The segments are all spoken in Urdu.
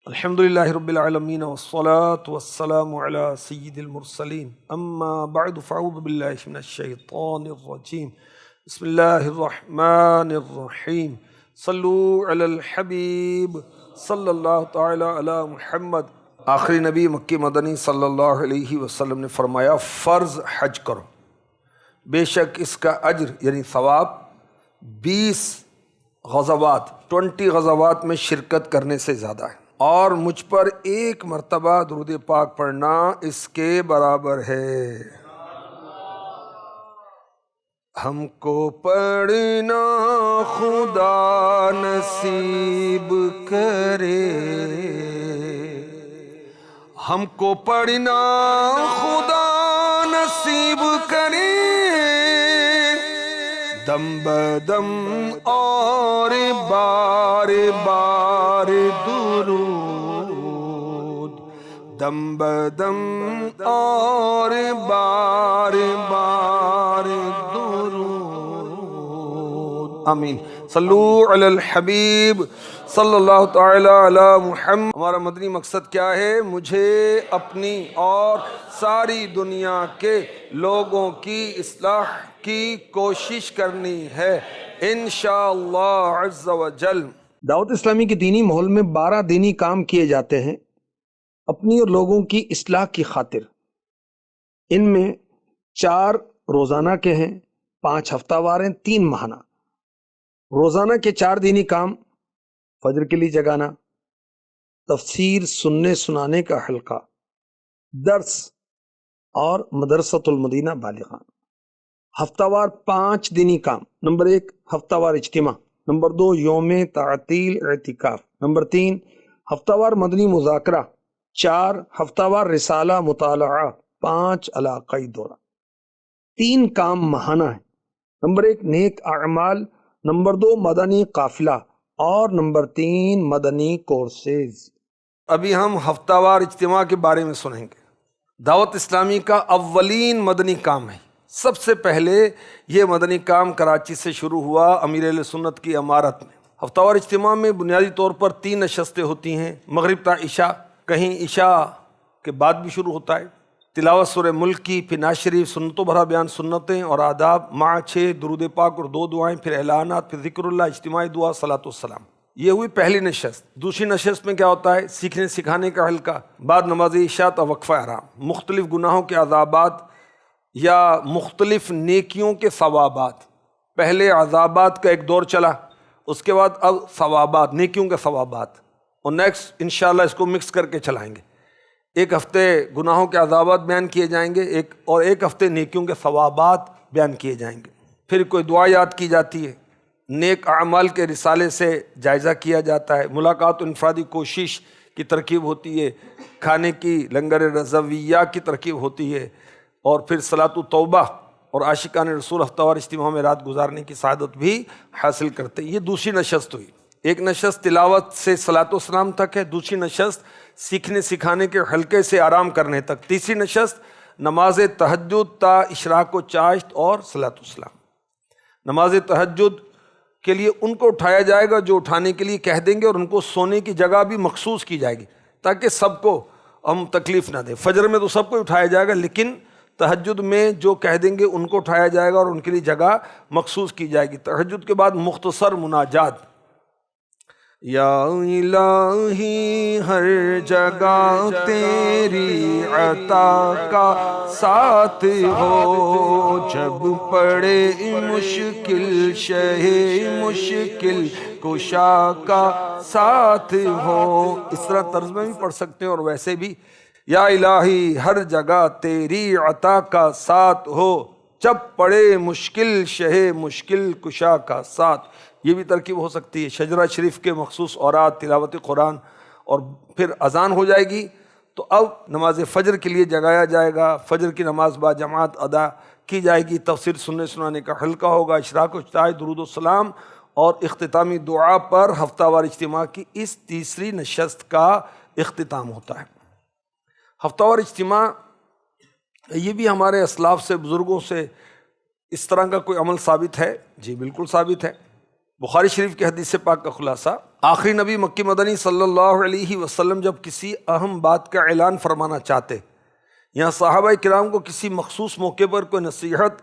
الحمدللہ رب العالمین والصلاة والسلام علی سید المرسلین اما بعد فاعوذ باللہ من الشیطان الرجیم بسم اللہ الرحمن الرحیم صلو علی الحبیب صلی اللہ تعالی علی محمد۔ آخری نبی مکی مدنی صلی اللہ علیہ وسلم نے فرمایا فرض حج کرو، بے شک اس کا اجر یعنی ثواب 20 غزوات میں شرکت کرنے سے زیادہ ہے، اور مجھ پر ایک مرتبہ درود پاک پڑھنا اس کے برابر ہے۔ ہم کو پڑھنا خدا نصیب کرے، ہم کو پڑھنا خدا نصیب کرے، دم بدم اور بار بار درود، دم بدم اور بار بار درود، آمین۔ صلو علی الحبیب صلی اللہ تعالی علی محمد۔ ہمارا مدنی مقصد کیا ہے؟ مجھے اپنی اور ساری دنیا کے لوگوں کی اصلاح کی کوشش کرنی ہے انشاءاللہ عز و جل۔ دعوت اسلامی کے دینی ماحول میں 12 دینی کام کیے جاتے ہیں اپنی اور لوگوں کی اصلاح کی خاطر۔ ان میں 4 روزانہ کے ہیں، 5 ہفتہ وار ہیں، 3 ماہانہ۔ روزانہ کے 4 دینی کام: فجر کے لیے جگانا، تفسیر سننے سنانے کا حلقہ، درس اور مدرسۃ المدینہ بالغان۔ ہفتہ وار 5 دینی کام: نمبر 1 ہفتہ وار اجتماع، نمبر 2 یوم تعطیل اعتکاف، نمبر 3 ہفتہ وار مدنی مذاکرہ، 4 ہفتہ وار رسالہ مطالعہ، 5 علاقائی دورہ۔ 3 کام ماہانہ ہیں: نمبر 1 نیک اعمال، نمبر 2 مدنی قافلہ، اور نمبر 3 مدنی کورسز۔ ابھی ہم ہفتہ وار اجتماع کے بارے میں سنیں گے۔ دعوت اسلامی کا اولین مدنی کام ہے۔ سب سے پہلے یہ مدنی کام کراچی سے شروع ہوا امیر اہل سنت کی امارت میں۔ ہفتہ وار اجتماع میں بنیادی طور پر 3 نشستیں ہوتی ہیں، مغرب تا عشاء، کہیں عشاء کے بعد بھی شروع ہوتا ہے، تلاوت سورہ ملک کی، پھر نعت شریف، سنتوں بھرا بیان سنتیں اور آداب، مع 6 درود پاک اور 2 دعائیں، پھر اعلانات، پھر ذکر اللہ، اجتماعی دعا، صلاۃ والسلام۔ یہ ہوئی پہلی نشست۔ دوسری نشست میں کیا ہوتا ہے؟ سیکھنے سکھانے کا حلقہ، بعد نماز عشاء تا وقفہ آرام، مختلف گناہوں کے عذابات یا مختلف نیکیوں کے ثوابات۔ پہلے عذابات کا ایک دور چلا، اس کے بعد اب ثوابات، نیکیوں کے ثوابات، اور نیکسٹ انشاءاللہ اس کو مکس کر کے چلائیں گے۔ ایک ہفتے گناہوں کے عذابات بیان کیے جائیں گے، ایک ہفتے نیکیوں کے ثوابات بیان کیے جائیں گے۔ پھر کوئی دعا یاد کی جاتی ہے، نیک اعمال کے رسالے سے جائزہ کیا جاتا ہے، ملاقات و انفرادی کوشش کی ترکیب ہوتی ہے، کھانے کی لنگر رضویہ کی ترکیب ہوتی ہے، اور پھر صلاۃ و توبہ اور عاشقان رسول ہفتہ وار اجتماع میں رات گزارنے کی سعادت بھی حاصل کرتے ہیں۔ یہ دوسری نشست ہوئی۔ ایک نشست تلاوت سے صلاۃ و سلام تک ہے، دوسری نشست سیکھنے سکھانے کے حلقے سے آرام کرنے تک، تیسری نشست نماز تہجد تا اشراق و چاشت اور صلاۃ و سلام۔ نماز تہجد کے لیے ان کو اٹھایا جائے گا جو اٹھانے کے لیے کہہ دیں گے، اور ان کو سونے کی جگہ بھی مخصوص کی جائے گی تاکہ سب کو ہم تکلیف نہ دیں۔ فجر میں تو سب کو اٹھایا جائے گا، لیکن تہجد میں جو کہہ دیں گے ان کو اٹھایا جائے گا اور ان کے لیے جگہ مخصوص کی جائے گی۔ تہجد کے بعد مختصر مناجات، یا الہی ہر جگہ تیری عطا کا ساتھ ہو، جب پڑے مشکل شہ مشکل کشا کا ساتھ ہو۔ اس طرح طرز میں بھی پڑھ سکتے ہیں اور ویسے بھی، یا الہی ہر جگہ تیری عطا کا ساتھ ہو، جب پڑے مشکل شہ مشکل کشا کا ساتھ۔ یہ بھی ترکیب ہو سکتی ہے۔ شجرہ شریف کے مخصوص اوراد، تلاوت قرآن، اور پھر اذان ہو جائے گی تو اب نماز فجر کے لیے جگایا جائے گا، فجر کی نماز با جماعت ادا کی جائے گی، تفسیر سننے سنانے کا حلقہ ہوگا، اشراق و چاشت، درود و سلام اور اختتامی دعا پر ہفتہ وار اجتماع کی اس تیسری نشست کا اختتام ہوتا ہے۔ ہفتہ وار اجتماع یہ بھی ہمارے اسلاف سے، بزرگوں سے اس طرح کا کوئی عمل ثابت ہے؟ جی بالکل ثابت ہے۔ بخاری شریف کی حدیث پاک کا خلاصہ، آخری نبی مکی مدنی صلی اللہ علیہ وسلم جب کسی اہم بات کا اعلان فرمانا چاہتے یا صحابہ کرام کو کسی مخصوص موقع پر کوئی نصیحت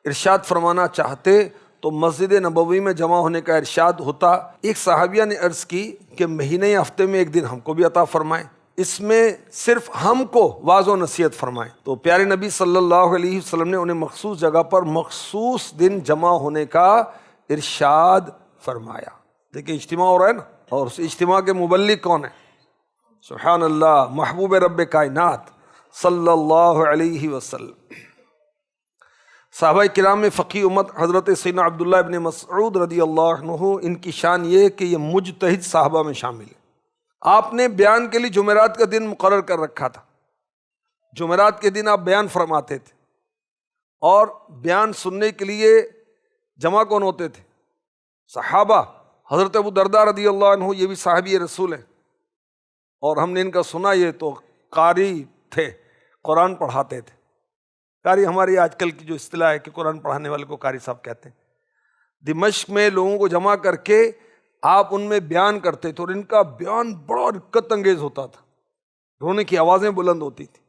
ارشاد فرمانا چاہتے تو مسجد نبوی میں جمع ہونے کا ارشاد ہوتا۔ ایک صحابیہ نے عرض کی کہ مہینے یا ہفتے میں ایک دن ہم کو بھی عطا فرمائیں، اس میں صرف ہم کو واعظ و نصیحت فرمائیں۔ تو پیارے نبی صلی اللہ علیہ وسلم نے انہیں مخصوص جگہ پر مخصوص دن جمع ہونے کا ارشاد فرمایا۔ دیکھیں اجتماع ہو رہا ہے نا، اور اس اجتماع کے مبلغ کون ہیں؟ سبحان اللہ، محبوب رب کائنات صلی اللہ علیہ وسلم۔ صحابہ کرام میں فقیہ امت حضرت سیدنا عبداللہ ابن مسعود رضی اللہ عنہ، ان کی شان یہ کہ یہ مجتہد صحابہ میں شامل ہے۔ آپ نے بیان کے لیے جمعرات کا دن مقرر کر رکھا تھا، جمعرات کے دن آپ بیان فرماتے تھے، اور بیان سننے کے لیے جمع کون ہوتے تھے؟ صحابہ۔ حضرت ابو درداء رضی اللہ عنہ یہ بھی صحابی رسول ہیں، اور ہم نے ان کا سنا، یہ تو قاری تھے، قرآن پڑھاتے تھے۔ قاری ہماری آج کل کی جو اصطلاح ہے کہ قرآن پڑھانے والے کو قاری صاحب کہتے ہیں۔ دمشق میں لوگوں کو جمع کر کے آپ ان میں بیان کرتے تھے، اور ان کا بیان بڑا رقت انگیز ہوتا تھا، رونے کی آوازیں بلند ہوتی تھی۔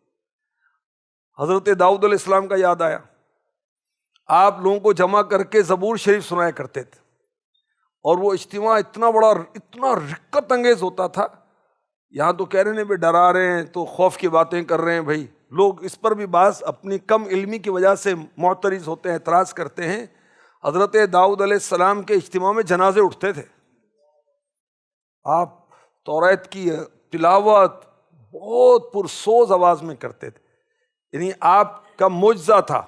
حضرت داؤد علیہ السلام کا یاد آیا، آپ لوگوں کو جمع کر کے زبور شریف سنایا کرتے تھے، اور وہ اجتماع اتنا بڑا، اتنا رقت انگیز ہوتا تھا، یہاں تو کہہ رہے ہیں بھائی ڈرا رہے ہیں تو خوف کی باتیں کر رہے ہیں۔ بھائی لوگ اس پر بھی بعض اپنی کم علمی کی وجہ سے معترض ہوتے ہیں، اعتراض کرتے ہیں۔ حضرت داؤد علیہ السلام کے اجتماع میں جنازے اٹھتے تھے، آپ توریت کی تلاوت بہت پرسوز آواز میں کرتے تھے، یعنی آپ کا معجزہ تھا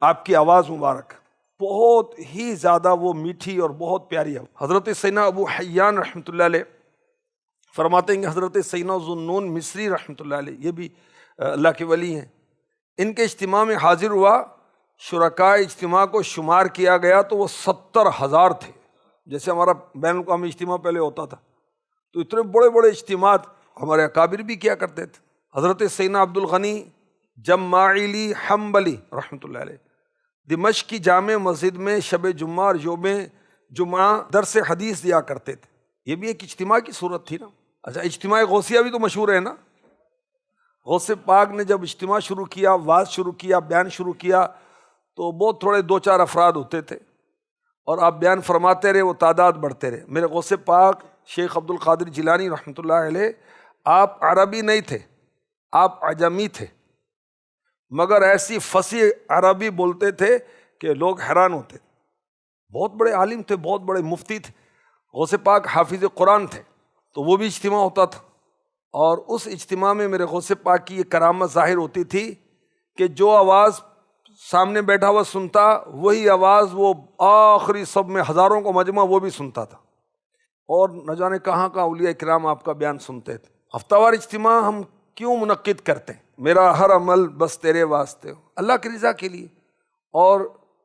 آپ کی آواز مبارک، بہت ہی زیادہ وہ میٹھی اور بہت پیاری ہے۔ حضرت سیدنا ابو حیان رحمۃ اللہ علیہ فرماتے ہیں کہ حضرت سیدنا ذوالنون مصری رحمۃ اللہ علیہ، یہ بھی اللہ کے ولی ہیں، ان کے اجتماع میں حاضر ہوا، شرکائے اجتماع کو شمار کیا گیا تو وہ 70,000 تھے۔ جیسے ہمارا بین الاقوامی اجتماع پہلے ہوتا تھا، تو اتنے بڑے بڑے اجتماعات ہمارے اکابر بھی کیا کرتے تھے۔ حضرت سیدنا عبد الغنی جماعیلی حنبلی رحمۃ اللہ علیہ دمشق کی جامع مسجد میں شب جمعہ اور یوم جمعہ درس حدیث دیا کرتے تھے۔ یہ بھی ایک اجتماع کی صورت تھی نا۔ اچھا، اجتماع غوثیہ بھی تو مشہور ہے نا۔ غوث پاک نے جب اجتماع شروع کیا، واعظ شروع کیا، بیان شروع کیا، تو بہت تھوڑے 2-4 افراد ہوتے تھے، اور آپ بیان فرماتے رہے، وہ تعداد بڑھتے رہے۔ میرے غوث پاک شیخ عبد القادر جیلانی رحمۃ اللہ علیہ، آپ عربی نہیں تھے، آپ عجمی تھے، مگر ایسی فصیح عربی بولتے تھے کہ لوگ حیران ہوتے تھے۔ بہت بڑے عالم تھے، بہت بڑے مفتی تھے۔ غوث پاک حافظ قرآن تھے، تو وہ بھی اجتماع ہوتا تھا، اور اس اجتماع میں میرے غوث پاک کی یہ کرامت ظاہر ہوتی تھی کہ جو آواز سامنے بیٹھا ہوا سنتا، وہی آواز وہ آخری سب میں ہزاروں کو مجمع وہ بھی سنتا تھا، اور نہ جانے کہاں کہاں اولیاء کرام آپ کا بیان سنتے تھے۔ ہفتہ وار اجتماع ہم کیوں منعقد کرتے ہیں؟ میرا ہر عمل بس تیرے واسطے ہو، اللہ کی رضا کے لیے اور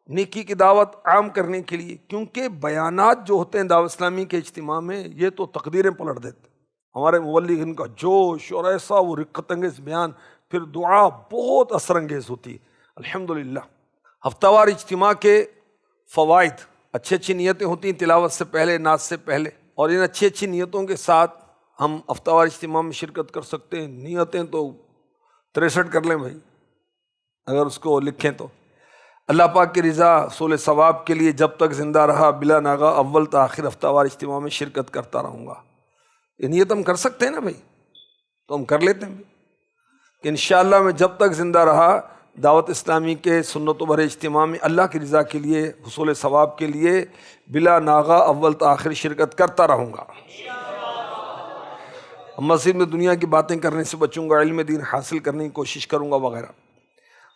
نیکی کی دعوت عام کرنے کے لیے، کیونکہ بیانات جو ہوتے ہیں دعوت اسلامی کے اجتماع میں، یہ تو تقدیریں پلٹ دیتے۔ ہمارے مبلغین کا جوش اور ایسا وہ رقت انگیز بیان، پھر دعا بہت اثر انگیز ہوتی ہے الحمدللہ۔ ہفتہ وار اجتماع کے فوائد، اچھی اچھی نیتیں ہوتی ہیں تلاوت سے پہلے، نعت سے پہلے، اور ان اچھی اچھی نیتوں کے ساتھ ہم ہفتہ وار اجتماع میں شرکت کر سکتے ہیں۔ نیتیں تو 63 کر لیں بھائی، اگر اس کو لکھیں تو۔ اللہ پاک کی رضا حصول ثواب کے لیے جب تک زندہ رہا بلا ناغہ اول تا آخر ہفتہ وار اجتماع میں شرکت کرتا رہوں گا۔ یہ نیت ہم کر سکتے ہیں نا بھائی، تو ہم کر لیتے ہیں کہ انشاءاللہ میں جب تک زندہ رہا دعوت اسلامی کے سنت و بھرے اجتماع میں اللہ کی رضا کے لیے حصول ثواب کے لیے بلا ناغہ اول تا آخر شرکت کرتا رہوں گا۔ مسجد میں دنیا کی باتیں کرنے سے بچوں گا، علم دین حاصل کرنے کی کوشش کروں گا وغیرہ۔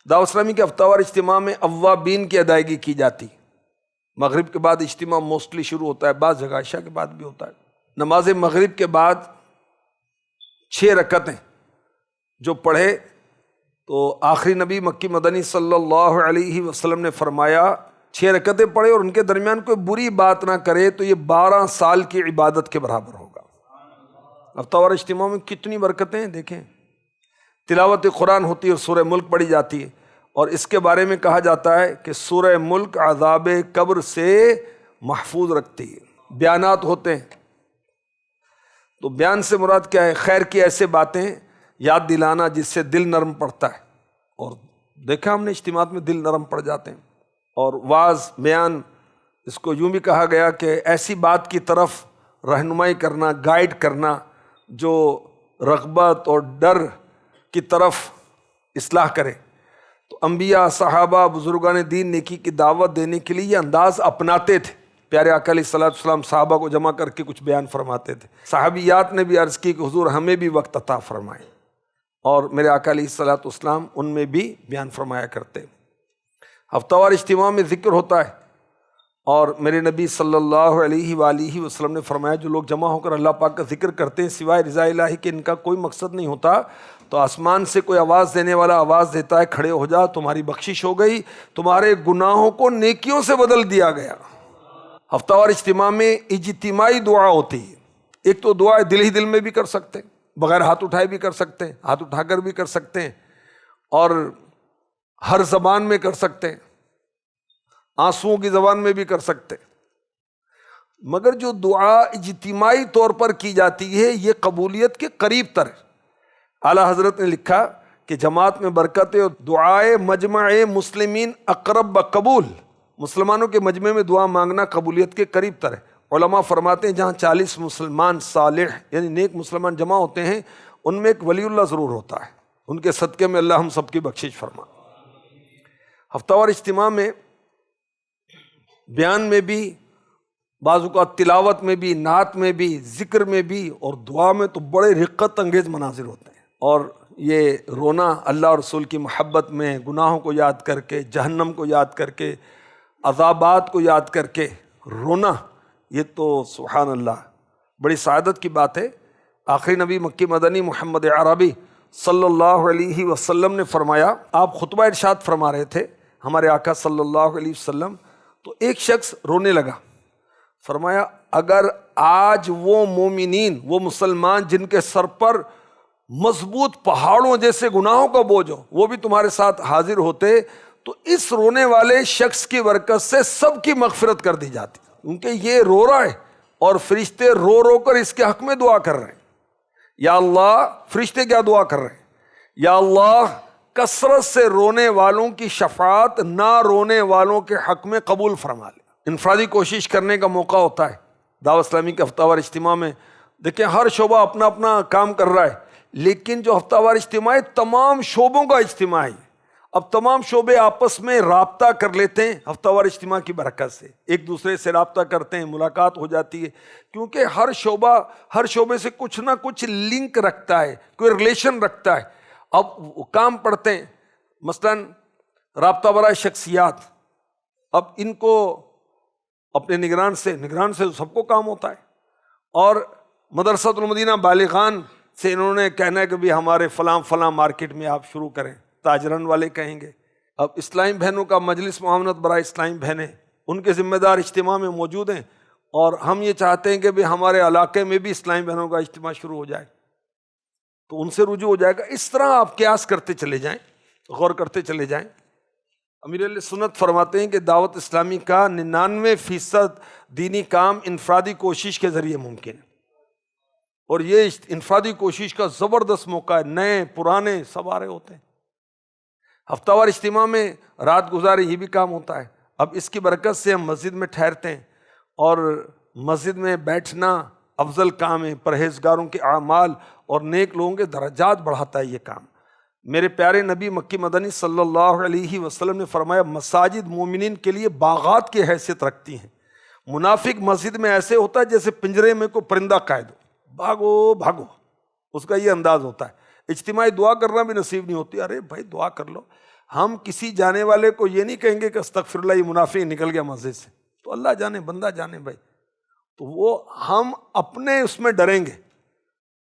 دعوت اسلامی کے ہفتہ وار اجتماع میں اوابین کی ادائیگی کی جاتی، مغرب کے بعد اجتماع موسٹلی شروع ہوتا ہے، بعض جگہ عشاء کے بعد بھی ہوتا ہے۔ نماز مغرب کے بعد 6 رکعتیں جو پڑھے تو آخری نبی مکی مدنی صلی اللہ علیہ وسلم نے فرمایا 6 رکعتیں پڑھے اور ان کے درمیان کوئی بری بات نہ کرے تو یہ 12 سال کی عبادت کے برابر ہوگا۔ ہفتہ وار اجتماع میں کتنی برکتیں ہیں دیکھیں، تلاوت قرآن ہوتی ہے اور سورہ ملک پڑھی جاتی ہے، اور اس کے بارے میں کہا جاتا ہے کہ سورہ ملک عذاب قبر سے محفوظ رکھتی ہے۔ بیانات ہوتے ہیں، تو بیان سے مراد کیا ہے؟ خیر کی ایسے باتیں یاد دلانا جس سے دل نرم پڑتا ہے، اور دیکھا ہم نے اجتماعات میں دل نرم پڑ جاتے ہیں۔ اور واعظ بیان، اس کو یوں بھی کہا گیا کہ ایسی بات کی طرف رہنمائی کرنا، گائیڈ کرنا جو رغبت اور ڈر کی طرف اصلاح کرے۔ تو انبیاء، صحابہ، بزرگان دین نیکی کی دعوت دینے کے لیے یہ انداز اپناتے تھے۔ پیارے آقا علیہ الصلوۃ والسلام صحابہ کو جمع کر کے کچھ بیان فرماتے تھے۔ صحابیات نے بھی عرض کی کہ حضور ہمیں بھی وقت عطا فرمائے، اور میرے آقا علیہ الصلوۃ والسلام ان میں بھی بیان فرمایا کرتے۔ ہفتہ وار اجتماع میں ذکر ہوتا ہے، اور میرے نبی صلی اللہ علیہ وآلہ وسلم نے فرمایا جو لوگ جمع ہو کر اللہ پاک کا ذکر کرتے ہیں سوائے رضا الہی کے ان کا کوئی مقصد نہیں ہوتا، تو آسمان سے کوئی آواز دینے والا آواز دیتا ہے کھڑے ہو جا، تمہاری بخشش ہو گئی، تمہارے گناہوں کو نیکیوں سے بدل دیا گیا۔ ہفتہ وار اجتماع میں اجتماعی دعا ہوتی ہے۔ ایک تو دعا دل ہی دل میں بھی کر سکتے ہیں، بغیر ہاتھ اٹھائے بھی کر سکتے ہیں، ہاتھ اٹھا کر بھی کر سکتے ہیں، اور ہر زبان میں کر سکتے ہیں، آنسوؤں کی زبان میں بھی کر سکتے ہیں۔ مگر جو دعا اجتماعی طور پر کی جاتی ہے یہ قبولیت کے قریب تر ہے۔ اعلیٰ حضرت نے لکھا کہ جماعت میں برکت ہے، دعائے مجمع مسلمین اقرب بقبول، مسلمانوں کے مجمع میں دعا مانگنا قبولیت کے قریب تر ہے۔ علماء فرماتے ہیں جہاں 40 مسلمان صالح یعنی نیک مسلمان جمع ہوتے ہیں ان میں ایک ولی اللہ ضرور ہوتا ہے، ان کے صدقے میں اللہ ہم سب کی بخشش فرما۔ ہفتہ وار اجتماع میں بیان میں بھی، بعض اوقات تلاوت میں بھی، نعت میں بھی، ذکر میں بھی، اور دعا میں تو بڑے رقت انگیز مناظر ہوتے ہیں۔ اور یہ رونا اللہ اور رسول کی محبت میں، گناہوں کو یاد کر کے، جہنم کو یاد کر کے، عذابات کو یاد کر کے رونا، یہ تو سبحان اللہ بڑی سعادت کی بات ہے۔ آخری نبی مکی مدنی محمد عربی صلی اللہ علیہ وسلم نے فرمایا، آپ خطبہ ارشاد فرما رہے تھے ہمارے آقا صلی اللہ علیہ وسلم، تو ایک شخص رونے لگا۔ فرمایا اگر آج وہ مومنین، وہ مسلمان جن کے سر پر مضبوط پہاڑوں جیسے گناہوں کا بوجھ ہو، وہ بھی تمہارے ساتھ حاضر ہوتے تو اس رونے والے شخص کی برکت سے سب کی مغفرت کر دی جاتی، کیونکہ یہ رو رہا ہے اور فرشتے رو رو کر اس کے حق میں دعا کر رہے ہیں۔ یا اللہ، فرشتے کیا دعا کر رہے ہیں؟ یا اللہ کثرت سے رونے والوں کی شفاعت نہ رونے والوں کے حق میں قبول فرما لے۔ انفرادی کوشش کرنے کا موقع ہوتا ہے دعوت اسلامی کے ہفتہ وار اجتماع میں۔ دیکھیں ہر شعبہ اپنا اپنا کام کر رہا ہے، لیکن جو ہفتہ وار اجتماع ہے تمام شعبوں کا اجتماع ہے۔ اب تمام شعبے آپس میں رابطہ کر لیتے ہیں ہفتہ وار اجتماع کی برکت سے، ایک دوسرے سے رابطہ کرتے ہیں، ملاقات ہو جاتی ہے، کیونکہ ہر شعبے سے کچھ نہ کچھ لنک رکھتا ہے، کوئی ریلیشن رکھتا ہے۔ اب وہ کام پڑھتے ہیں، مثلاً رابطہ برائے شخصیات، اب ان کو اپنے نگران سے سب کو کام ہوتا ہے، اور مدرسۃ المدینہ بالغان سے انہوں نے کہنا ہے کہ بھی ہمارے فلاں مارکیٹ میں آپ شروع کریں، تاجران والے کہیں گے۔ اب اسلامی بہنوں کا مجلس معاونت برائے اسلامی بہنیں، ان کے ذمہ دار اجتماع میں موجود ہیں، اور ہم یہ چاہتے ہیں کہ بھی ہمارے علاقے میں بھی اسلامی بہنوں کا اجتماع شروع ہو جائے، تو ان سے رجوع ہو جائے گا۔ اس طرح آپ قیاس کرتے چلے جائیں، غور کرتے چلے جائیں۔ امیر علیہ سنت فرماتے ہیں کہ دعوت اسلامی کا 99% دینی کام انفرادی کوشش کے ذریعے ممکن ہے، اور یہ انفرادی کوشش کا زبردست موقع ہے، نئے پرانے سب آ رہے ہوتے ہیں۔ ہفتہ وار اجتماع میں رات گزارے یہ بھی کام ہوتا ہے۔ اب اس کی برکت سے ہم مسجد میں ٹھہرتے ہیں، اور مسجد میں بیٹھنا افضل کام ہے، پرہیزگاروں کے اعمال اور نیک لوگوں کے درجات بڑھاتا ہے یہ کام۔ میرے پیارے نبی مکی مدنی صلی اللہ علیہ وسلم نے فرمایا مساجد مومنین کے لیے باغات کی حیثیت رکھتی ہیں۔ منافق مسجد میں ایسے ہوتا ہے جیسے پنجرے میں کوئی پرندہ قید ہو، بھاگو بھاگو، اس کا یہ انداز ہوتا ہے۔ اجتماعی دعا کرنا بھی نصیب نہیں ہوتی، ارے بھائی دعا کر لو۔ ہم کسی جانے والے کو یہ نہیں کہیں گے کہ استغفر اللہ، یہ منافق نکل گیا مسجد سے، تو اللہ جانے بندہ جانے بھائی، تو وہ ہم اپنے اس میں ڈریں گے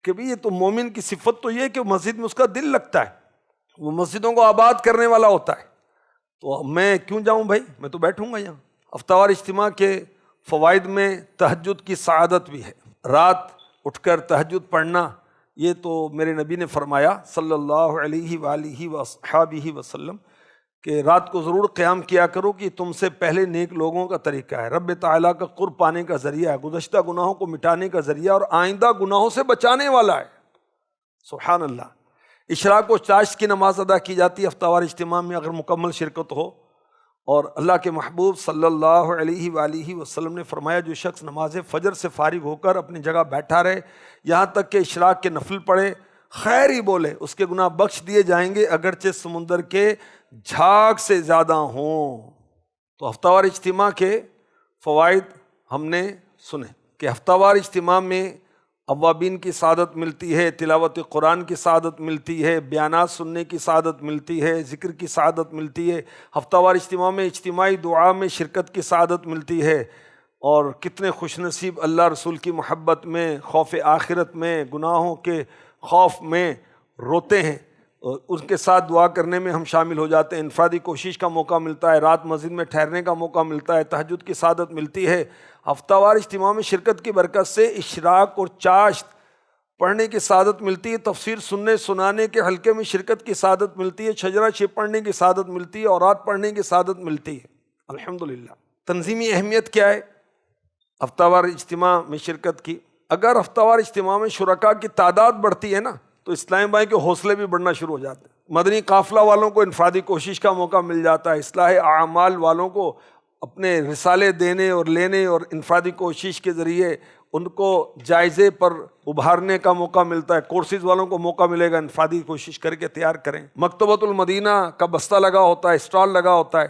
کہ بھی یہ تو مومن کی صفت تو یہ کہ مسجد میں اس کا دل لگتا ہے، وہ مسجدوں کو آباد کرنے والا ہوتا ہے، تو میں کیوں جاؤں بھائی، میں تو بیٹھوں گا یہاں۔ ہفتہ وار اجتماع کے فوائد میں تہجد کی سعادت بھی ہے۔ رات اٹھ کر تہجد پڑھنا، یہ تو میرے نبی نے فرمایا صلی اللہ علیہ وآلہ وصحبہ وسلم کہ رات کو ضرور قیام کیا کرو کہ تم سے پہلے نیک لوگوں کا طریقہ ہے، رب تعالیٰ کا قرب پانے کا ذریعہ ہے، گزشتہ گناہوں کو مٹانے کا ذریعہ اور آئندہ گناہوں سے بچانے والا ہے۔ سبحان اللہ۔ اشراق و چاشت کی نماز ادا کی جاتی ہے ہفتہ وار اجتماع میں اگر مکمل شرکت ہو، اور اللہ کے محبوب صلی اللہ علیہ وآلہ وسلم نے فرمایا جو شخص نماز فجر سے فارغ ہو کر اپنی جگہ بیٹھا رہے یہاں تک کہ اشراق کے نفل پڑھے، خیر ہی بولے، اس کے گناہ بخش دیے جائیں گے اگرچہ سمندر کے جھاگ سے زیادہ ہوں۔ تو ہفتہ وار اجتماع کے فوائد ہم نے سنے کہ ہفتہ وار اجتماع میں اوابین کی سعادت ملتی ہے، تلاوت قرآن کی سعادت ملتی ہے، بیانات سننے کی سعادت ملتی ہے، ذکر کی سعادت ملتی ہے، ہفتہ وار اجتماع میں اجتماعی دعا میں شرکت کی سعادت ملتی ہے، اور کتنے خوش نصیب اللہ رسول کی محبت میں، خوف آخرت میں، گناہوں کے خوف میں روتے ہیں، اور ان کے ساتھ دعا کرنے میں ہم شامل ہو جاتے ہیں، انفرادی کوشش کا موقع ملتا ہے، رات مسجد میں ٹھہرنے کا موقع ملتا ہے، تہجد کی سعادت ملتی ہے۔ ہفتہ وار اجتماع میں شرکت کی برکت سے اشراق اور چاشت پڑھنے کی سعادت ملتی ہے، تفسیر سننے سنانے کے حلقے میں شرکت کی سعادت ملتی ہے، شجرہ شریف پڑھنے کی سعادت ملتی ہے، اورات پڑھنے کی سعادت ملتی ہے۔ الحمدللہ۔ تنظیمی اہمیت کیا ہے ہفتہ وار اجتماع میں شرکت کی؟ اگر ہفتہ وار اجتماع میں شرکاء کی تعداد بڑھتی ہے نا تو اسلام بھائی کے حوصلے بھی بڑھنا شروع ہو جاتے ہیں، مدنی قافلہ والوں کو انفرادی کوشش کا موقع مل جاتا ہے، اصلاح اعمال والوں کو اپنے رسالے دینے اور لینے اور انفرادی کوشش کے ذریعے ان کو جائزے پر ابھارنے کا موقع ملتا ہے، کورسز والوں کو موقع ملے گا انفرادی کوشش کر کے تیار کریں۔ مکتبۃ المدینہ کا بستہ لگا ہوتا ہے، اسٹال لگا ہوتا ہے،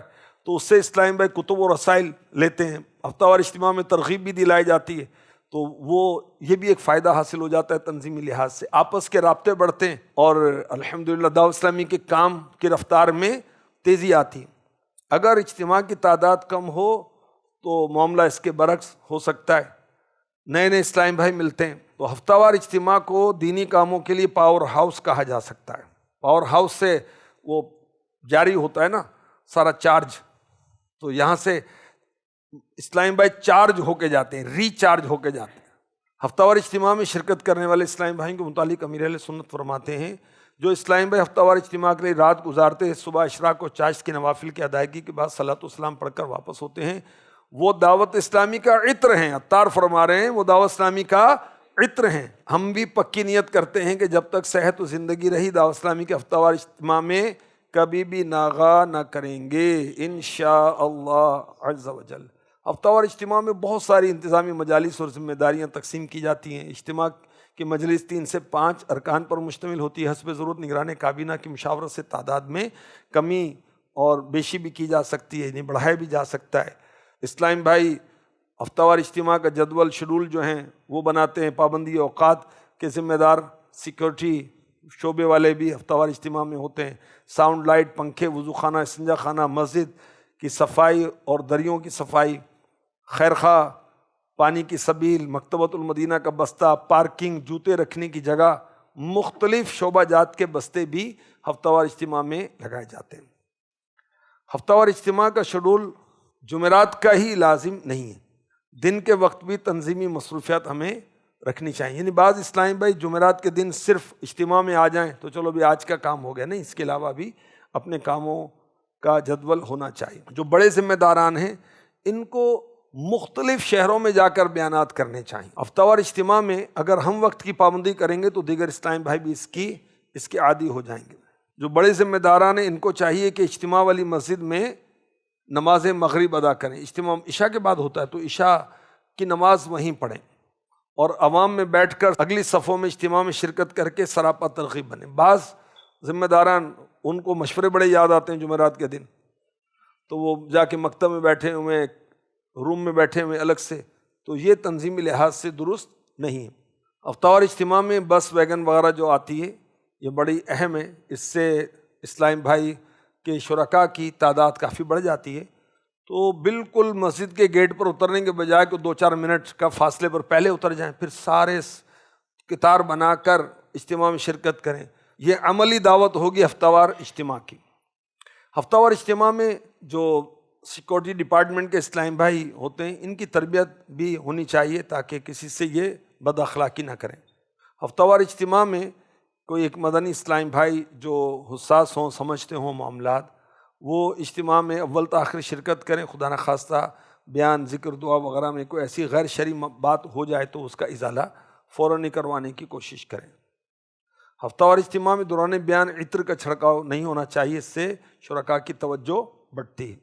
تو اس سے اسلام بھائی کتب و رسائل لیتے ہیں، ہفتہ وار اجتماع میں ترغیب بھی دلائی جاتی ہے، تو وہ یہ بھی ایک فائدہ حاصل ہو جاتا ہے تنظیمی لحاظ سے، آپس کے رابطے بڑھتے ہیں، اور الحمدللہ دعوت اسلامی کے کام کی رفتار میں تیزی آتی ہے۔ اگر اجتماع کی تعداد کم ہو تو معاملہ اس کے برعکس ہو سکتا ہے، نئے نئے اسلام بھائی ملتے ہیں، تو ہفتہ وار اجتماع کو دینی کاموں کے لیے پاور ہاؤس کہا جا سکتا ہے۔ پاور ہاؤس سے وہ جاری ہوتا ہے نا سارا چارج، تو یہاں سے اسلام بھائی چارج ہو کے جاتے ہیں، ریچارج ہو کے جاتے ہیں۔ ہفتہ وار اجتماع میں شرکت کرنے والے اسلام بھائیوں کے متعلق امیر اہل سنت فرماتے ہیں جو اسلام بھائی ہفتہ وار اجتماع کے لیے رات گزارتے ہیں، صبح اشراق و چاشت کی نوافل کی ادائیگی کے بعد صلاۃ والسلام پڑھ کر واپس ہوتے ہیں، وہ دعوت اسلامی کا عطر ہیں۔ عطار فرما رہے ہیں وہ دعوت اسلامی کا عطر ہیں۔ ہم بھی پکی نیت کرتے ہیں کہ جب تک صحت و زندگی رہی دعوت اسلامی کے ہفتہ وار اجتماع میں کبھی بھی ناغہ نہ کریں گے انشاءاللہ عز و جل۔ ہفتہ وار اجتماع میں بہت ساری انتظامی مجالس اور ذمہ داریاں تقسیم کی جاتی ہیں۔ اجتماع کی مجلس 3 سے 5 ارکان پر مشتمل ہوتی ہے، حسب ضرورت نگران کابینہ کی مشاورت سے تعداد میں کمی اور بیشی بھی کی جا سکتی ہے، یعنی بڑھایا بھی جا سکتا ہے۔ اسلام بھائی ہفتہ وار اجتماع کا جدول شیڈول جو ہیں وہ بناتے ہیں، پابندی اوقات کے ذمہ دار سیکورٹی شعبے والے بھی ہفتہ وار اجتماع میں ہوتے ہیں، ساؤنڈ لائٹ، پنکھے، وضو خانہ، استنجا خانہ، مسجد کی صفائی اور دریوں کی صفائی، خیرخواہ، پانی کی سبیل، مکتبۃ المدینہ کا بستہ، پارکنگ، جوتے رکھنے کی جگہ، مختلف شعبہ جات کے بستے بھی ہفتہ وار اجتماع میں لگائے جاتے ہیں۔ ہفتہ وار اجتماع کا شیڈول جمعرات کا ہی لازم نہیں ہے، دن کے وقت بھی تنظیمی مصروفیات ہمیں رکھنی چاہیے، یعنی بعض اسلامی بھائی جمعرات کے دن صرف اجتماع میں آ جائیں تو چلو بھی آج کا کام ہو گیا، نہیں، اس کے علاوہ بھی اپنے کاموں کا جدول ہونا چاہیے۔ جو بڑے ذمہ داران ہیں ان کو مختلف شہروں میں جا کر بیانات کرنے چاہیے۔ ہفتہ وار اجتماع میں اگر ہم وقت کی پابندی کریں گے تو دیگر اسلامی بھائی بھی اس کے عادی ہو جائیں گے۔ جو بڑے ذمہ داران ہیں ان کو چاہیے کہ اجتماع والی مسجد میں نماز مغرب ادا کریں، اجتماع عشاء کے بعد ہوتا ہے تو عشاء کی نماز وہیں پڑھیں، اور عوام میں بیٹھ کر اگلی صفوں میں اجتماع میں شرکت کر کے سراپا ترغیب بنیں۔ بعض ذمہ داران ان کو مشورے بڑے یاد آتے ہیں جمعرات کے دن، تو وہ جا کے مکتب میں بیٹھے ہوئے، روم میں بیٹھے ہوئے الگ سے، تو یہ تنظیمی لحاظ سے درست نہیں ہے۔ ہفتہ وار اجتماع میں بس ویگن وغیرہ جو آتی ہے یہ بڑی اہم ہے، اس سے اسلام بھائی کے شرکاء کی تعداد کافی بڑھ جاتی ہے، تو بالکل مسجد کے گیٹ پر اترنے کے بجائے کہ 2-4 منٹ کا فاصلے پر پہلے اتر جائیں، پھر سارے قطار بنا کر اجتماع میں شرکت کریں۔ یہ عملی دعوت ہوگی ہفتہ وار اجتماع کی۔ ہفتہ وار اجتماع میں جو سیکورٹی ڈپارٹمنٹ کے اسلام بھائی ہوتے ہیں ان کی تربیت بھی ہونی چاہیے تاکہ کسی سے یہ بد اخلاقی نہ کریں۔ ہفتہ وار اجتماع میں کوئی ایک مدنی اسلام بھائی جو حساس ہوں، سمجھتے ہوں معاملات، وہ اجتماع میں اول تاخیر شرکت کریں. خدا نخواستہ بیان ذکر دعا وغیرہ میں کوئی ایسی غیر شرعی بات ہو جائے تو اس کا ازالہ فوراً ہی کروانے کی کوشش کریں. ہفتہ وار اجتماع میں دوران بیان عطر کا چھڑکاؤ نہیں ہونا چاہیے، اس سے شرکاء کی توجہ بڑھتی ہے.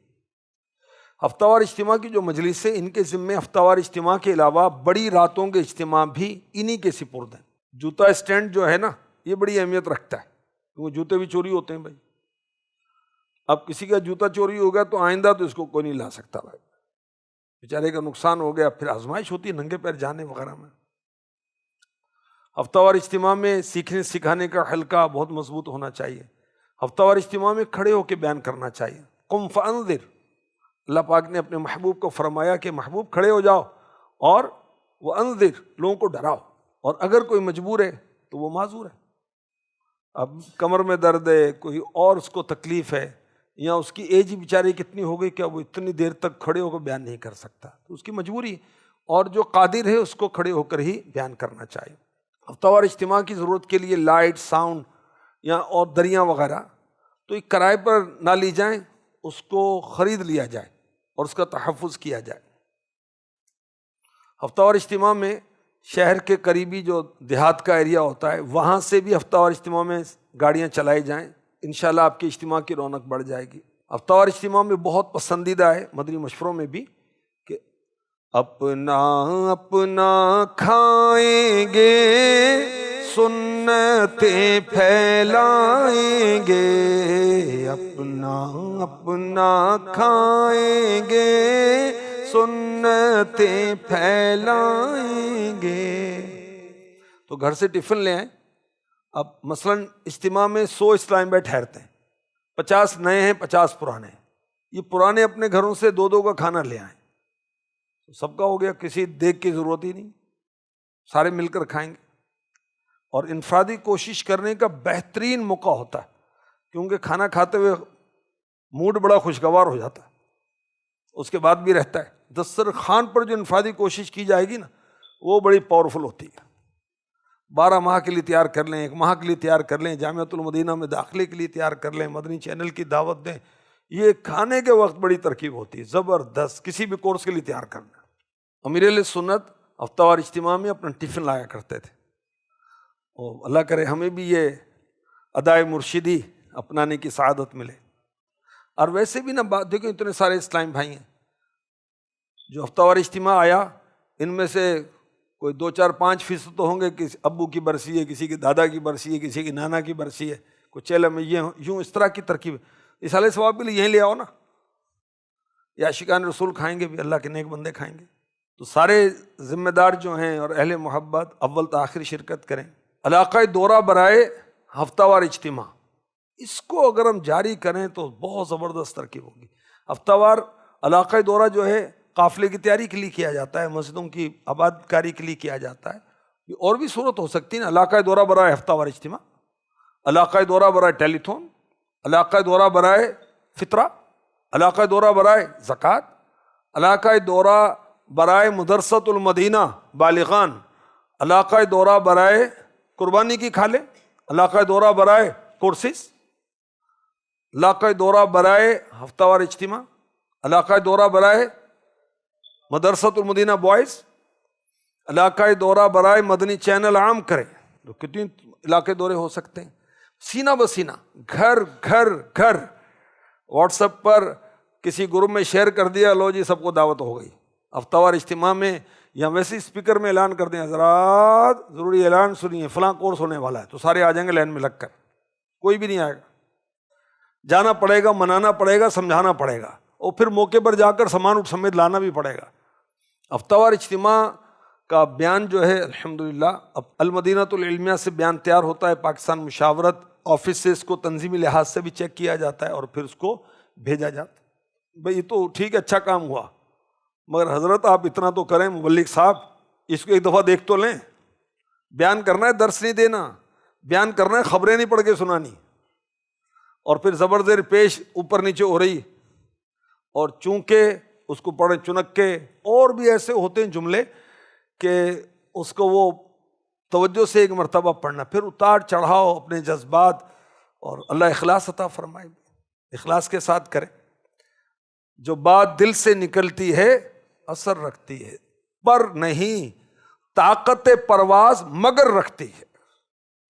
ہفتہ وار اجتماع کی جو مجلس ہے ان کے ذمے ہفتہ وار اجتماع کے علاوہ بڑی راتوں کے اجتماع بھی انہی کے سپرد ہیں. جوتا اسٹینڈ جو ہے نا یہ بڑی اہمیت رکھتا ہے، کیونکہ جوتے بھی چوری ہوتے ہیں بھائی. اب کسی کا جوتا چوری ہو گیا تو آئندہ تو اس کو کوئی نہیں لا سکتا بھائی، بیچارے کا نقصان ہو گیا. پھر آزمائش ہوتی ہے ننگے پیر جانے وغیرہ میں. ہفتہ وار اجتماع میں سیکھنے سکھانے کا حلقہ بہت مضبوط ہونا چاہیے. ہفتہ وار اجتماع میں کھڑے ہو کے بیان کرنا چاہیے. قم فانذر، اللہ پاک نے اپنے محبوب کو فرمایا کہ محبوب کھڑے ہو جاؤ اور وہ انذر، لوگوں کو ڈراؤ. اور اگر کوئی مجبور ہے تو وہ معذور ہے. اب کمر میں درد ہے، کوئی اور اس کو تکلیف ہے، یا اس کی ایج بیچاری کتنی ہو گئی کہ وہ اتنی دیر تک کھڑے ہو کر بیان نہیں کر سکتا، تو اس کی مجبوری. اور جو قادر ہے اس کو کھڑے ہو کر ہی بیان کرنا چاہیے. ہفتہ وار اجتماع کی ضرورت کے لیے لائٹ، ساؤنڈ یا اور دریاں وغیرہ تو ایک کرائے پر نہ لی جائیں، اس کو خرید لیا جائے اور اس کا تحفظ کیا جائے. ہفتہ وار اجتماع میں شہر کے قریبی جو دیہات کا ایریا ہوتا ہے وہاں سے بھی ہفتہ وار اجتماع میں گاڑیاں چلائی جائیں، انشاءاللہ آپ کے اجتماع کی رونق بڑھ جائے گی. ہفتہ وار اجتماع میں بہت پسندیدہ ہے مدنی مشوروں میں بھی کہ اپنا اپنا کھائیں گے، سنتیں پھیلائیں گے. اپنا اپنا کھائیں گے، سنتیں پھیلائیں گے. تو گھر سے ٹفن لے آئیں. اب مثلاً اجتماع میں 100 اسلام بھائی ٹھہرتے ہیں، 50 نئے ہیں 50 پرانے ہیں. یہ پرانے اپنے گھروں سے 2 کا کھانا لے آئیں، سب کا ہو گیا، کسی دیکھ کی ضرورت ہی نہیں، سارے مل کر کھائیں گے. اور انفرادی کوشش کرنے کا بہترین موقع ہوتا ہے، کیونکہ کھانا کھاتے ہوئے موڈ بڑا خوشگوار ہو جاتا ہے، اس کے بعد بھی رہتا ہے. دسترخوان پر جو انفرادی کوشش کی جائے گی نا وہ بڑی پاورفل ہوتی ہے. 12 ماہ کے لیے تیار کر لیں، 1 ماہ کے لیے تیار کر لیں، جامعۃ المدینہ میں داخلے کے لیے تیار کر لیں، مدنی چینل کی دعوت دیں. یہ کھانے کے وقت بڑی ترکیب ہوتی ہے زبردست، کسی بھی کورس کے لیے تیار کرنا. امیر اہل سنت ہفتہ وار اجتماع میں اپنا ٹفن لایا کرتے تھے. اور اللہ کرے ہمیں بھی یہ ادائے مرشدی اپنانے کی سعادت ملے. اور ویسے بھی نہ بات دیکھیں، اتنے سارے اسلام بھائی ہیں جو ہفتہ وار اجتماع آیا، ان میں سے کوئی 2-4-5% تو ہوں گے کہ ابو کی برسی ہے، کسی کی دادا کی برسی ہے، کسی کی نانا کی برسی ہے، کوئی چیلہ میں یہ یوں اس طرح کی ترکیب. اس علیہ ثواب کے لیے یہیں لے آؤ نا، یا عاشقان رسول کھائیں گے بھی، اللہ کے نیک بندے کھائیں گے. تو سارے ذمہ دار جو ہیں اور اہل محبت اول تاخیر شرکت کریں. علاقۂ دورہ برائے ہفتہ وار اجتماع، اس کو اگر ہم جاری کریں تو بہت زبردست ترکیب ہوگی. ہفتہ وار علاقۂ دورہ جو ہے قافلے کی تیاری کے لیے کیا جاتا ہے، مسجدوں کی آباد کاری کے لیے کیا جاتا ہے. اور بھی صورت ہو سکتی ہے نا، علاقۂ دورہ برائے ہفتہ وار اجتماع، علاقۂ دورہ برائے ٹیلی تھون، علاقۂ دورہ برائے فطرہ، علاقۂ دورہ برائے زکوٰۃ، علاقۂ دورہ برائے مدرسۃ المدینہ بالغان، علاقۂ دورہ برائے قربانی کی کھالے، علاقۂ دورہ برائے کورسز، علاقۂ دورہ برائے ہفتہ وار اجتماع، علاقۂ دورہ برائے مدرسۃ المدینہ بوائز، علاقۂ دورہ برائے مدنی چینل عام کریں. تو کتنی علاقے دورے ہو سکتے ہیں، سینہ بسینہ، گھر گھر گھر. واٹس ایپ پر کسی گروپ میں شیئر کر دیا، لو جی سب کو دعوت ہو گئی. ہفتہ وار اجتماع میں یا ویسے اسپیکر میں اعلان کر دیں، حضرات ضروری اعلان سنیے، فلاں کورس ہونے والا ہے، تو سارے آ جائیں گے لائن میں لگ کر. کوئی بھی نہیں آئے گا، جانا پڑے گا، منانا پڑے گا، سمجھانا پڑے گا، اور پھر موقع پر جا کر سامان اٹھ سمیت لانا بھی پڑے گا. ہفتہ وار اجتماع کا بیان جو ہے الحمدللہ اب المدینۃ العلمیہ سے بیان تیار ہوتا ہے، پاکستان مشاورت آفس سے اس کو تنظیمی لحاظ سے بھی چیک کیا جاتا ہے اور پھر اس کو بھیجا جاتا ہے. بھئی یہ تو ٹھیک ہے، اچھا کام ہوا، مگر حضرت آپ اتنا تو کریں، مبلغ صاحب اس کو ایک دفعہ دیکھ تو لیں. بیان کرنا ہے، درس نہیں دینا، بیان کرنا ہے، خبریں نہیں پڑھ کے سنانی. اور پھر زبر زیر پیش اوپر نیچے ہو رہی، اور چونکہ اس کو پڑھیں چنک کے، اور بھی ایسے ہوتے ہیں جملے کہ اس کو وہ توجہ سے ایک مرتبہ پڑھنا، پھر اتار چڑھاؤ اپنے جذبات، اور اللہ اخلاص عطا فرمائے. اخلاص کے ساتھ کریں. جو بات دل سے نکلتی ہے اثر رکھتی ہے، پر نہیں طاقت پرواز مگر رکھتی ہے.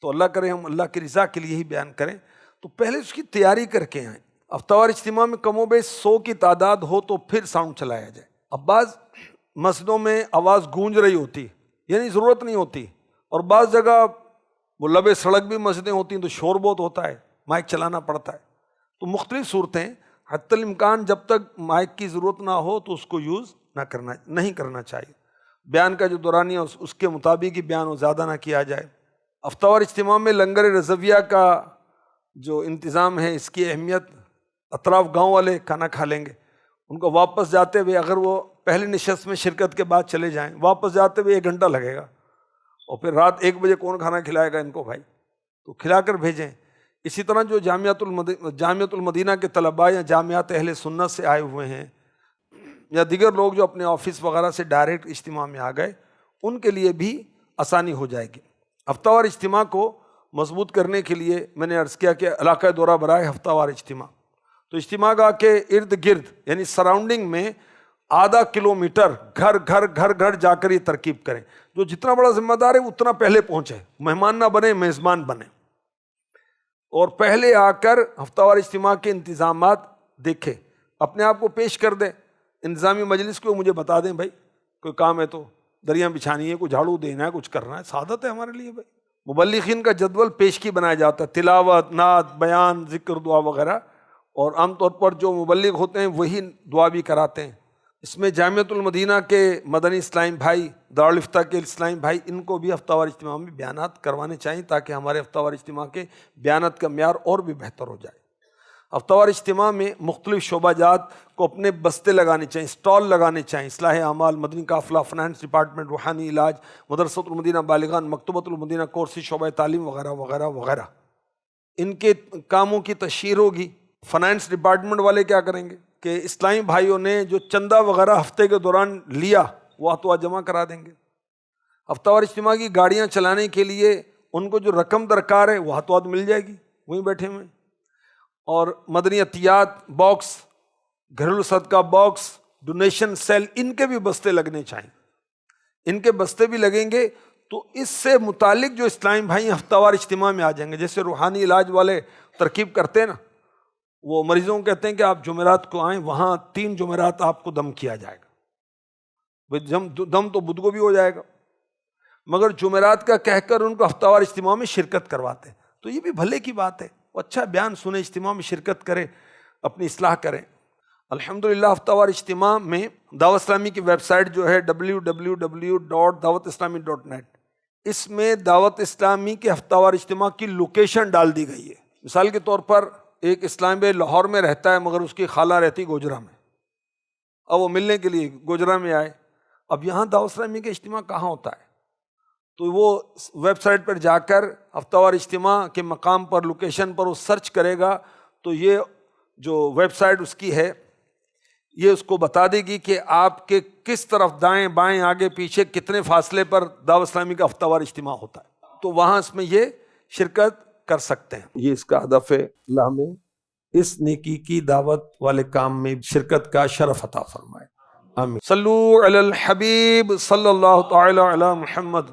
تو اللہ کرے ہم اللہ کی رضا کے لیے ہی بیان کریں. تو پہلے اس کی تیاری کر کے آئیں. ہفتہ وار اجتماع میں کم و بیش 100 کی تعداد ہو تو پھر ساؤنڈ چلایا جائے. اب بعض مسجدوں میں آواز گونج رہی ہوتی یعنی ضرورت نہیں ہوتی، اور بعض جگہ وہ لبے سڑک بھی مسجدیں ہوتی ہیں تو شور بہت ہوتا ہے، مائک چلانا پڑتا ہے. تو مختلف صورتیں، حتی الامکان جب تک مائک کی ضرورت نہ ہو تو اس کو یوز نہیں کرنا چاہیے. بیان کا جو دورانیہ اس کے مطابق ہی بیان ہو، زیادہ نہ کیا جائے. ہفتہ وار اجتماع میں لنگر رضویہ کا جو انتظام ہے، اس کی اہمیت، اطراف گاؤں والے کھانا کھا لیں گے، ان کو واپس جاتے ہوئے اگر وہ پہلی نشست میں شرکت کے بعد چلے جائیں، واپس جاتے ہوئے 1 گھنٹہ لگے گا، اور پھر رات 1 بجے کون کھانا کھلائے گا ان کو بھائی؟ تو کھلا کر بھیجیں. اسی طرح جو جامعۃ المدینہ کے طلباء یا جامعات اہل سنت سے آئے ہوئے ہیں، یا دیگر لوگ جو اپنے آفس وغیرہ سے ڈائریکٹ اجتماع میں آ گئے، ان کے لیے بھی آسانی ہو جائے گی. ہفتہ وار اجتماع کو مضبوط کرنے کے لیے میں نے عرض کیا کہ علاقہ دورہ برائے ہفتہ وار اجتماع. تو اجتماع گاہ کے ارد گرد یعنی سراؤنڈنگ میں آدھا کلومیٹر گھر جا کر یہ ترکیب کریں. جو جتنا بڑا ذمہ دار ہے اتنا پہلے پہنچے، مہمان نہ بنے، میزبان بنے، اور پہلے آ کر ہفتہ وار اجتماع کے انتظامات دیکھے، اپنے آپ کو پیش کر دیں. انتظامی مجلس کو مجھے بتا دیں بھائی کوئی کام ہے تو دریاں بچھانی ہے، کوئی جھاڑو دینا ہے، کچھ کرنا ہے، سعادت ہے ہمارے لیے بھائی. مبلغین کا جدول پیش کی بنایا جاتا ہے، تلاوت، نعت، بیان، ذکر، دعا وغیرہ، اور عام طور پر جو مبلغ ہوتے ہیں وہی دعا بھی کراتے ہیں. اس میں جامعۃ المدینہ کے مدنی اسلامی بھائی، دارالفتہ کے اسلامی بھائی، ان کو بھی ہفتہ وار اجتماع میں بیانات کروانے چاہیے تاکہ ہمارے ہفتہ وار اجتماع کے بیانات کا معیار اور بھی بہتر ہو جائے. ہفتہ وار اجتماع میں مختلف شعبہ جات کو اپنے بستے لگانے چاہیے، اسٹال لگانے چاہیے. اصلاح اعمال، مدنی قافلہ، فنانس ڈپارٹمنٹ، روحانی علاج، مدرسۃ المدینہ بالغان، مکتبۃ المدینہ کورسی، شعبہ تعلیم وغیرہ وغیرہ وغیرہ. ان کے کاموں کی تشہیر ہوگی. فنانس ڈپارٹمنٹ والے کیا کریں گے کہ اسلامی بھائیوں نے جو چندہ وغیرہ ہفتے کے دوران لیا وہ ہاتھوں جمع کرا دیں گے. ہفتہ وار اجتماع کی گاڑیاں چلانے کے لیے ان کو جو رقم درکار ہے وہ ہاتھوں ہاتھ مل جائے گی، وہیں بیٹھے ہوئے. اور مدنی عطیات باکس، گھریلو صدقہ باکس، ڈونیشن سیل، ان کے بھی بستے لگنے چاہیے. ان کے بستے بھی لگیں گے تو اس سے متعلق جو اسلامی بھائی ہفتہ وار اجتماع میں آ جائیں گے. جیسے روحانی علاج والے ترکیب کرتے ہیں نا، وہ مریضوں کو کہتے ہیں کہ آپ جمعرات کو آئیں، وہاں 3 جمعرات آپ کو دم کیا جائے گا. دم تو بدھ کو بھی ہو جائے گا، مگر جمعرات کا کہہ کر ان کو ہفتہ وار اجتماع میں شرکت کرواتے ہیں. تو یہ بھی بھلے کی بات ہے، وہ اچھا بیان سنے، اجتماع میں شرکت کرے، اپنی اصلاح کریں. الحمدللہ ہفتہ وار اجتماع میں دعوت اسلامی کی ویب سائٹ جو ہے www.dawatislami.net، اس میں دعوت اسلامی کے ہفتہ وار اجتماع کی لوکیشن ڈال دی گئی ہے. مثال کے طور پر ایک اسلام بھائی لاہور میں رہتا ہے مگر اس کی خالہ رہتی گوجرا میں، اب وہ ملنے کے لیے گوجرا میں آئے. اب یہاں دعوت اسلامی کا اجتماع کہاں ہوتا ہے؟ تو وہ ویب سائٹ پر جا کر ہفتہ وار اجتماع کے مقام پر، لوکیشن پر وہ سرچ کرے گا تو یہ جو ویب سائٹ اس کی ہے یہ اس کو بتا دے گی کہ آپ کے کس طرف دائیں بائیں آگے پیچھے کتنے فاصلے پر دعوت اسلامی کا ہفتہ وار اجتماع ہوتا ہے. تو وہاں اس میں یہ شرکت کر سکتے ہیں. یہ اس کا ہدف ہے. اللہ ہمیں اس نیکی کی دعوت والے کام میں شرکت کا شرف عطا فرمائے. آمین. صلو علی الحبیب صلی اللہ تعالی علی محمد.